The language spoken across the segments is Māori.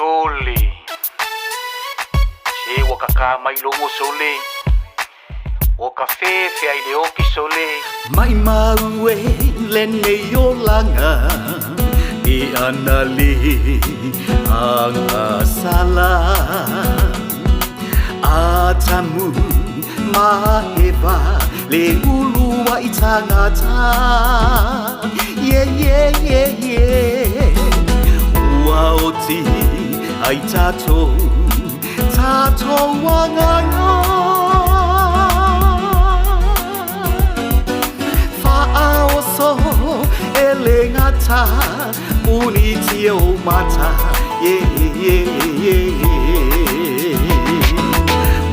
Sole Che wakaka mailongo sole Oka fefe ai le oki sole Maimau e lene o langa E ana le anga sala A tamu maheva le ulua I tangata Yeah Ua oti ai tatou wanganga Fa'aoso ele ngata uniti o mata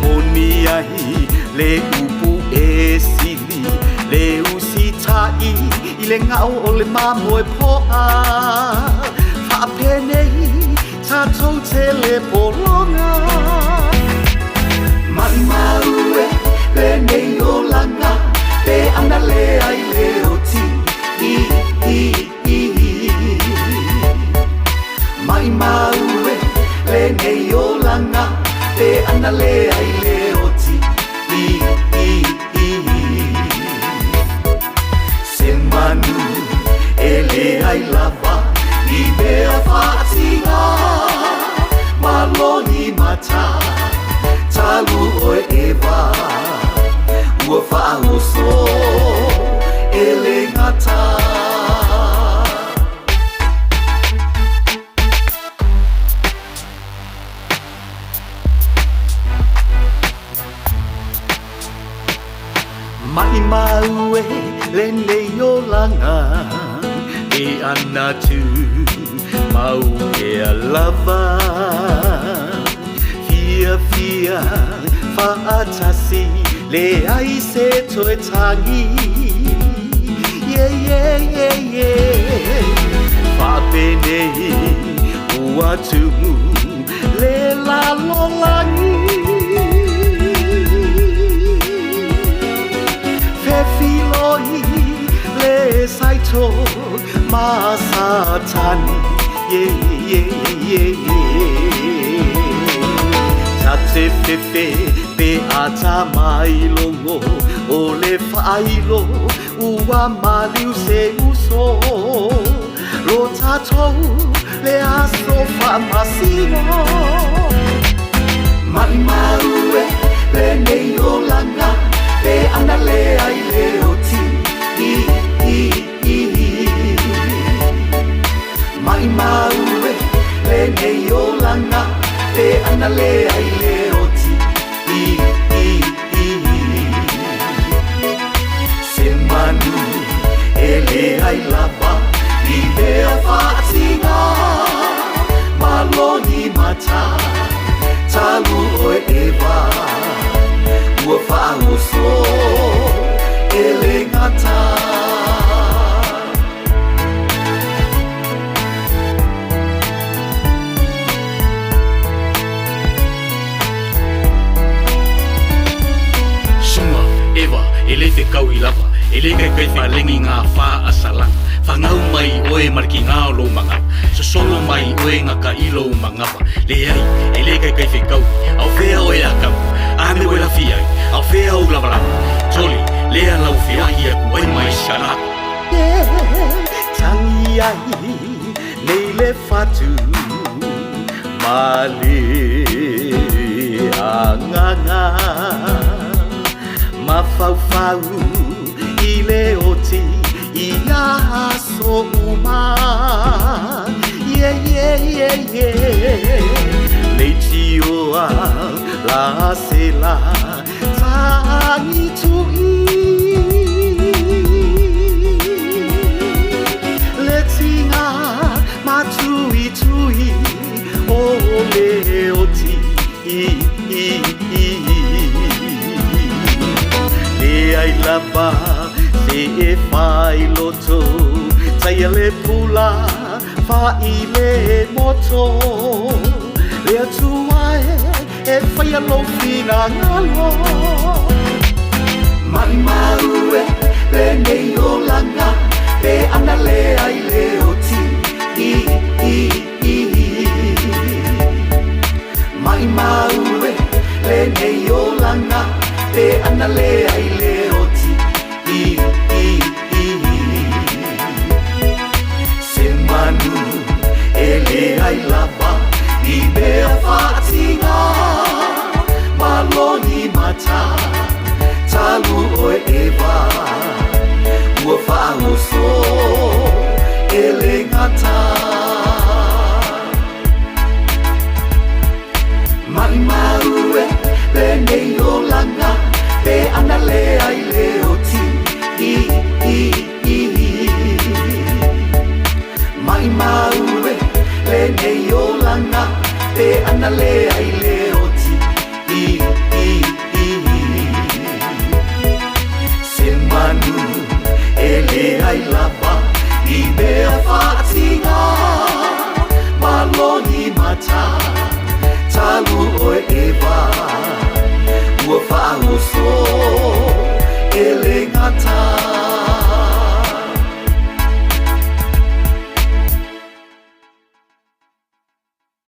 Moni ai le upu e sili le usitai I le ngau o le mamo e poa Fa'apenei tatou te le polonga Maimau e le nei o langa Pe ana leai le oti Maimau e le nei o langa Pe ana leai le oti Se manu e leai lava I mea whaatinga Maloni mata Talu oe ewa Ua whaoso Ele ngata Maimau e lene o langa E ana tumau e a lava Fia whaatasi leai se toe tangi Whapenei ua tumu le lalolangi Fefiloi le saito masatani Tate fefe pe ata mailongo o le whailo ua maliu se uso Lo tatou le aso whamasino Maimau e le nei o langa pe ana leai le oti Maimau e le nei o langa Pe ana leai le oti Se manu e leai lava I mea whaatinga Maloni mata Talu oe ewa Ua whaoso Ele ngata Ele te kau I lava, ele kai whalengi ngā whā asalang Whangau mai oe mariki ngā lo manga Sosolo mai oe ngā ka ilo mangawa Leai, ele kai whekau, au whea oe a kau Ame oe la whiai, au whea o lawarama Toli, lea lau whiahi aku ai mai shara Tangi ai, nei le whatu Male a nganga Mafaufau I le oti I aso uma Leiti oa la sela Tangi tui Letinga matui O le oti Leai lava le e whai loto Taia le pula whai le moto Le atua e whai alofi ngā ngalo Maimau e le nei o langa Pe ana leai le oti e olanga pe ana leai le oti se manu e leai lava i mea whaatinga maloni mata talu o e wa ua whaahos